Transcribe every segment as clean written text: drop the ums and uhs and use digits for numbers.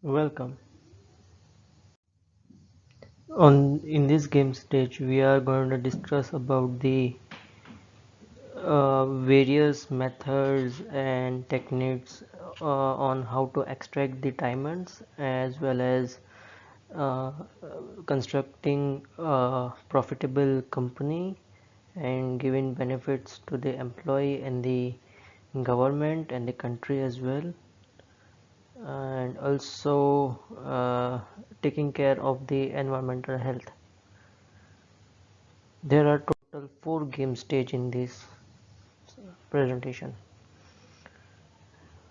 Welcome. On in this game stage, we are going to discuss about the various methods and techniques on how to extract the diamonds, as well as uh, constructing a profitable company and giving benefits to the employee and the government and the country as well, and also taking care of the environmental health. There are total 4 game stage in this presentation.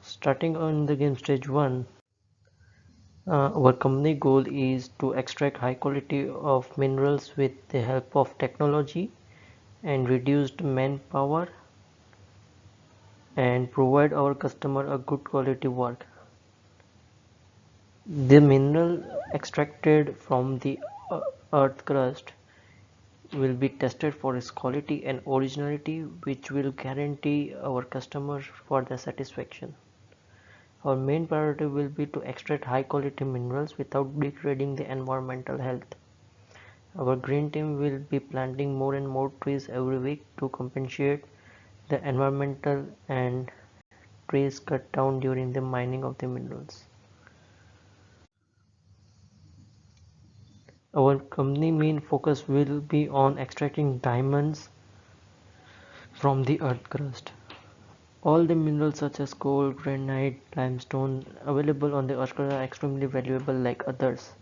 Starting on the game stage 1, our company goal is to extract high quality of minerals with the help of technology and reduced manpower, and provide our customer a good quality work. The mineral extracted from the earth crust will be tested for its quality and originality, which will guarantee our customers for their satisfaction. Our main priority will be to extract high quality minerals without degrading the environmental health. Our green team will be planting more and more trees every week to compensate the environmental and trees cut down during the mining of the minerals. Our company main focus will be on extracting diamonds from the earth crust. All the minerals such as coal, granite, limestone available on the earth crust are extremely valuable like others.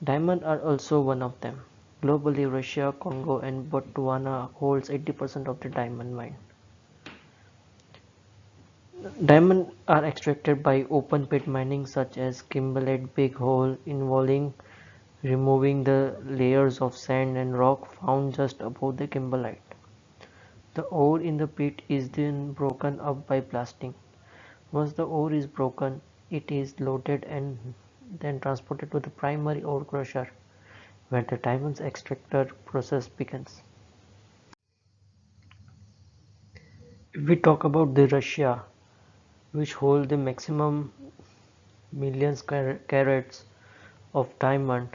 Diamonds are also one of them. Globally, Russia, Congo and Botswana holds 80% of the diamond mine. Diamonds are extracted by open pit mining such as kimberlite big hole, involving removing the layers of sand and rock found just above the kimberlite. The ore in the pit is then broken up by blasting. Once the ore is broken, it is loaded and then transported to the primary ore crusher, where the diamond extractor process begins. If we talk about the Russia, which hold the maximum millions carats of diamond,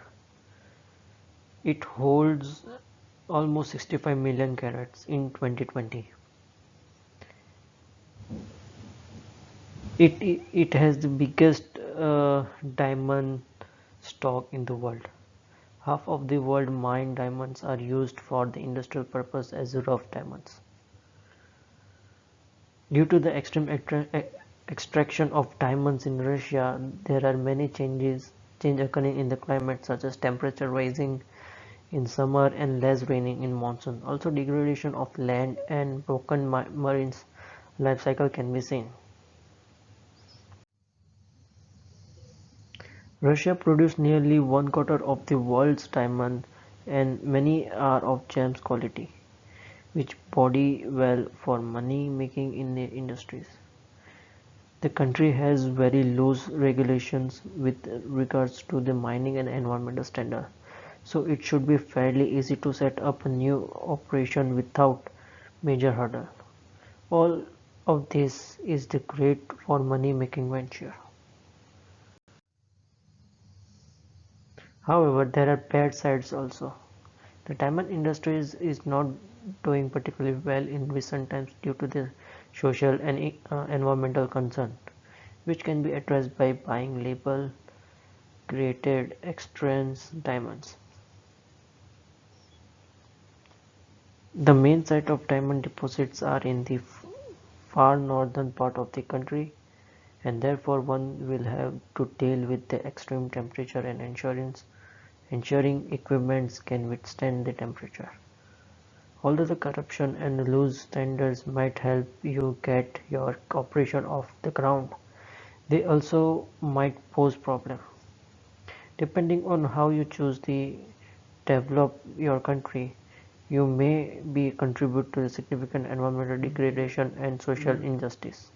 it holds almost 65 million carats in 2020. It has the biggest diamond stock in the world. Half of the world mined diamonds are used for the industrial purpose as rough diamonds. Due to the extreme extraction of diamonds in Russia, there are many change occurring in the climate, such as temperature rising in summer and less raining in monsoon. Also, degradation of land and broken marine life cycle can be seen. Russia produces nearly one quarter of the world's diamond, and many are of gems quality, which bode well for money making in the industries. The country has very loose regulations with regards to the mining and environmental standard, so it should be fairly easy to set up a new operation without major hurdle. All of this is the great for money making venture. However, there are bad sides also. The diamond industry is not doing particularly well in recent times due to the social and environmental concern, which can be addressed by buying label created extrans diamonds. The main site of diamond deposits are in the far northern part of the country, and therefore one will have to deal with the extreme temperature and ensuring equipments can withstand the temperature. Although the corruption and loose standards might help you get your operation off the ground, they also might pose problems. Depending on how you choose to develop your country, you may be contribute to the significant environmental degradation and social injustice.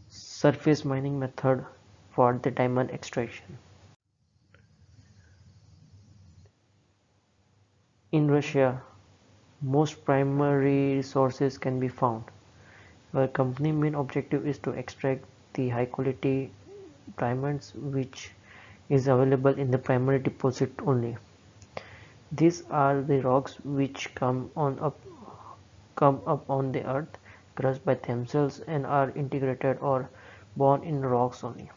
Surface mining method for the diamond extraction. In Russia, most primary resources can be found. Our company main objective is to extract the high quality diamonds which is available in the primary deposit only. These are the rocks which come up on the earth, crushed by themselves and are integrated or born in rocks only.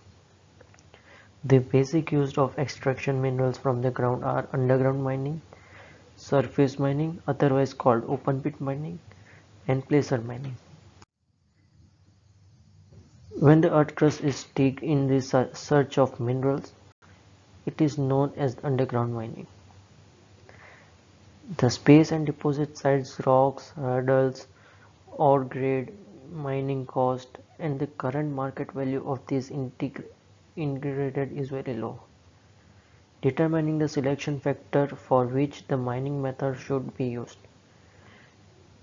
The basic use of extraction minerals from the ground are underground mining, surface mining, otherwise called open pit mining, and placer mining. When the earth crust is dug in the search of minerals, it is known as underground mining. The space and deposit size, rocks, hurdles, ore grade, mining cost, and the current market value of these integrated is very low, determining the selection factor for which the mining method should be used.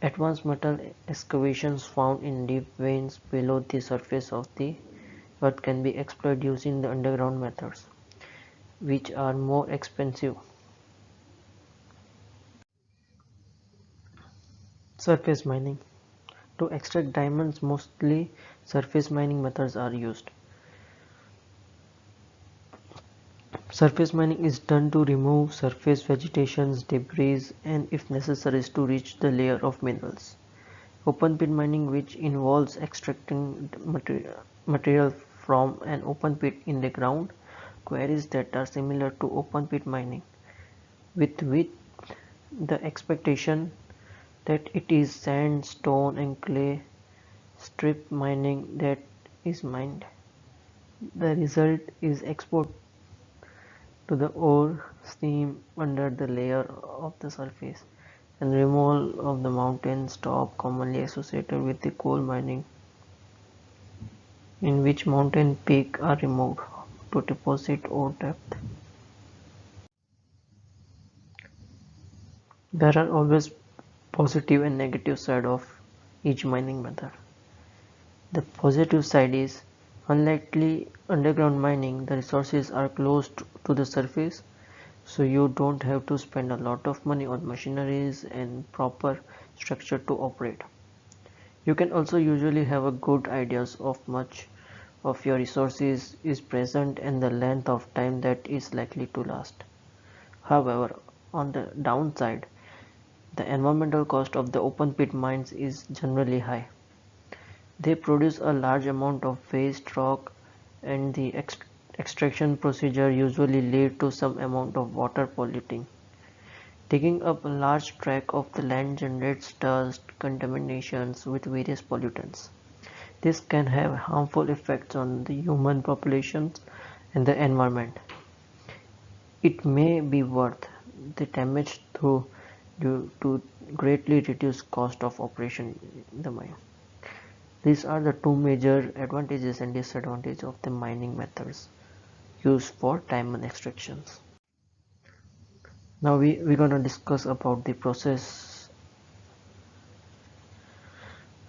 Advanced metal excavations found in deep veins below the surface of the earth can be exploited using the underground methods, which are more expensive. Surface mining. To extract diamonds, mostly surface mining methods are used. Surface mining is done to remove surface vegetation, debris, and if necessary to reach the layer of minerals. Open pit mining, which involves extracting material from an open pit in the ground, quarries that are similar to open pit mining, with the expectation that it is sand, stone, and clay strip mining that is mined. The result is export to the ore seam under the layer of the surface and removal of the mountain top commonly associated with the coal mining, in which mountain peaks are removed to deposit ore depth. There are always positive and negative side of each mining method. The positive side is, unlikely underground mining, the resources are close to the surface, so you don't have to spend a lot of money on machineries and proper structure to operate. You can also usually have a good ideas of much of your resources is present and the length of time that is likely to last. However, on the downside, the environmental cost of the open pit mines is generally high. They produce a large amount of waste rock and the extraction procedure usually lead to some amount of water polluting. Digging up a large tract of the land generates dust, contaminations with various pollutants. This can have harmful effects on the human populations and the environment. It may be worth the damage due to greatly reduced cost of operation in the mine. These are the two major advantages and disadvantages of the mining methods used for diamond extractions. Now we're gonna discuss about the process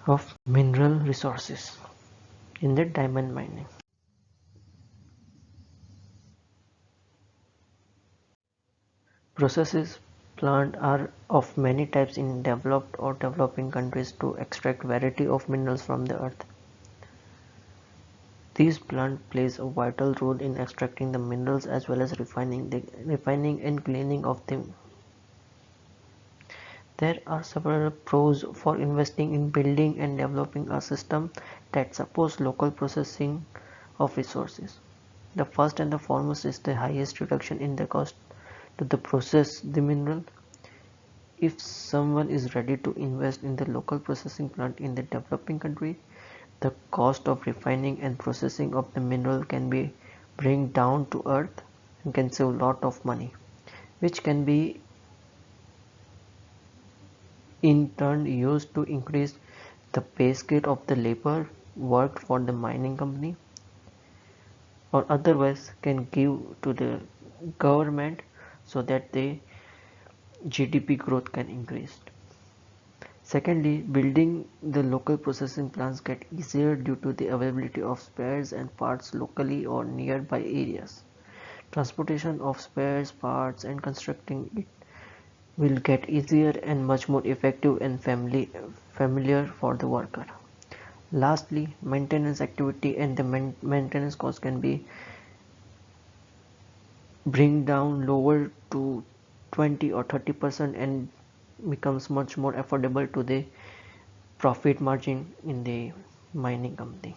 of mineral resources in the diamond mining. Processes plant are of many types in developed or developing countries to extract variety of minerals from the earth. These plant plays a vital role in extracting the minerals as well as refining and cleaning of them. There are several pros for investing in building and developing a system that supports local processing of resources. The first and the foremost is the highest reduction in the cost to the process the mineral. If someone is ready to invest in the local processing plant in the developing country, the cost of refining and processing of the mineral can be bring down to earth and can save a lot of money, which can be in turn used to increase the pay scale of the labor worked for the mining company or otherwise can give to the government so that the GDP growth can increase. Secondly, building the local processing plants get easier due to the availability of spares and parts locally or nearby areas. Transportation of spares, parts and constructing it will get easier and much more effective and familiar for the worker. Lastly, maintenance activity and the maintenance cost can be bring down lower to 20 or 30% and becomes much more affordable to the profit margin in the mining company.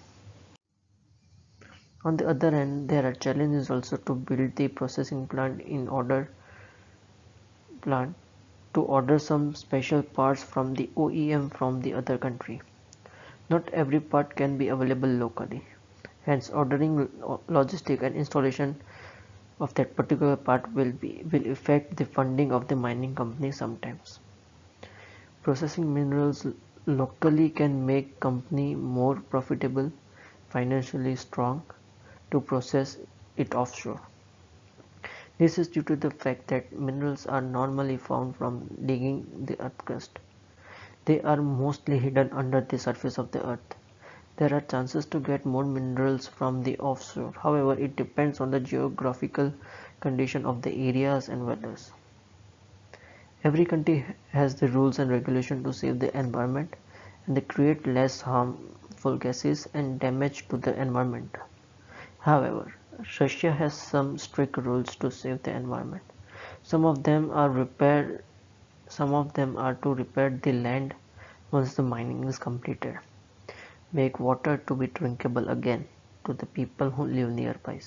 On the other hand, there are challenges also to build the processing plant to order some special parts from the OEM from the other country. Not every part can be available locally. Hence, ordering logistic and installation of that particular part will affect the funding of the mining company sometimes. Processing minerals locally can make company more profitable, financially strong to process it offshore. This is due to the fact that minerals are normally found from digging the earth crust. They are mostly hidden under the surface of the earth. There are chances to get more minerals from the offshore. However, it depends on the geographical condition of the areas and weathers. Every country has the rules and regulations to save the environment and they create less harmful gases and damage to the environment. However, Russia has some strict rules to save the environment. Some of them are to repair the land once the mining is completed, make water to be drinkable again to the people who live nearby,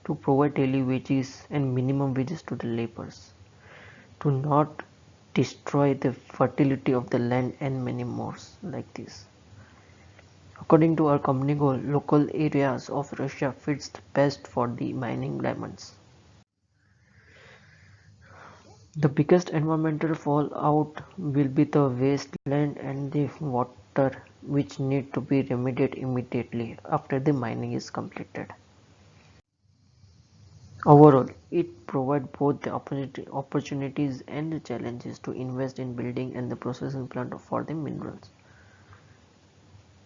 to provide daily wages and minimum wages to the laborers, to not destroy the fertility of the land and many more like this. According to our company goal, local areas of Russia fits the best for the mining diamonds. The biggest environmental fallout will be the wasteland and the water which need to be remediated immediately after the mining is completed. Overall, it provides both the opportunities and the challenges to invest in building and the processing plant for the minerals.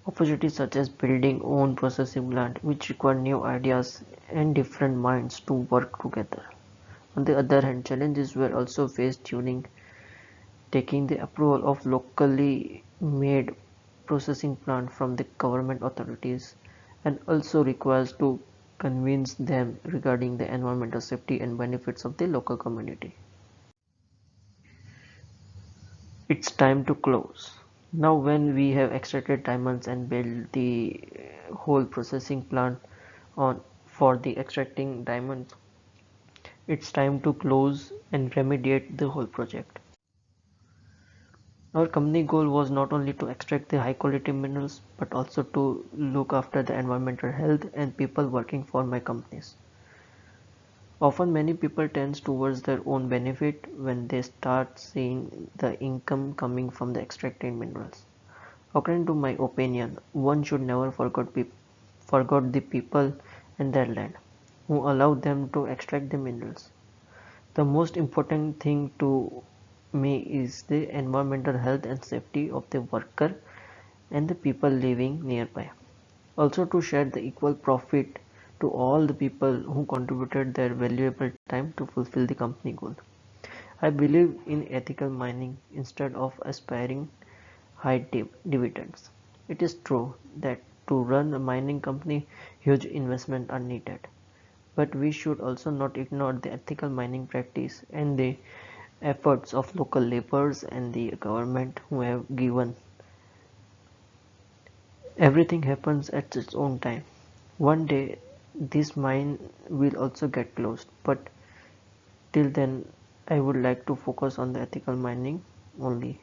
Opportunities such as building own processing plant which require new ideas and different minds to work together. On the other hand, challenges were also faced during taking the approval of locally made processing plant from the government authorities and also requires to convince them regarding the environmental safety and benefits of the local community. It's time to close. Now when we have extracted diamonds and built the whole processing plant on for the extracting diamonds, it's time to close and remediate the whole project. Our company goal was not only to extract the high quality minerals but also to look after the environmental health and people working for my companies. Often many people tend towards their own benefit when they start seeing the income coming from the extracted minerals. According to my opinion, one should never forget the people and their land who allow them to extract the minerals. The most important thing to me is the environmental health and safety of the worker and the people living nearby. Also to share the equal profit to all the people who contributed their valuable time to fulfill the company goal. I believe in ethical mining instead of aspiring high dividends. It is true that to run a mining company, huge investments are needed. But we should also not ignore the ethical mining practice and the efforts of local laborers and the government who have given. Everything happens at its own time. One day this mine will also get closed, but till then I would like to focus on the ethical mining only.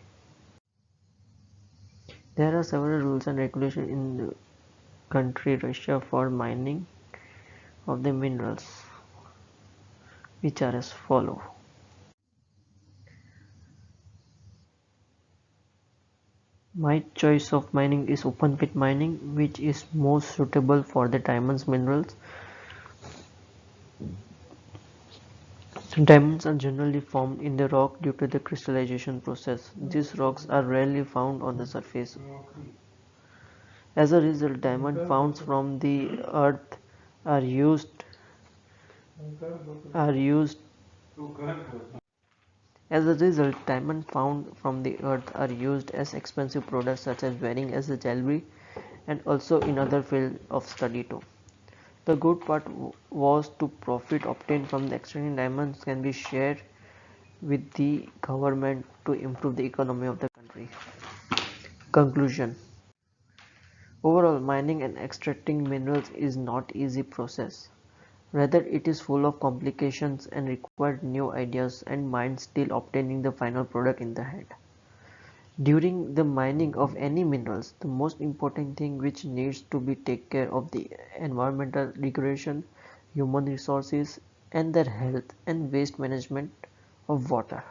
There are several rules and regulations in the country Russia for mining of the minerals, which are as follow. My choice of mining is open pit mining, which is most suitable for the diamonds minerals. Diamonds are generally formed in the rock due to the crystallization process. These rocks are rarely found on the surface. As a result, diamond found from the earth are used. As a result, diamonds found from the earth are used as expensive products such as wearing as a jewelry and also in other field of study too. The good part was to profit obtained from the extracting diamonds can be shared with the government to improve the economy of the country. Conclusion. Overall, mining and extracting minerals is not easy process. Rather, it is full of complications and required new ideas and minds still obtaining the final product in the hand. During the mining of any minerals, the most important thing which needs to be take care of the environmental degradation, human resources and their health and waste management of water.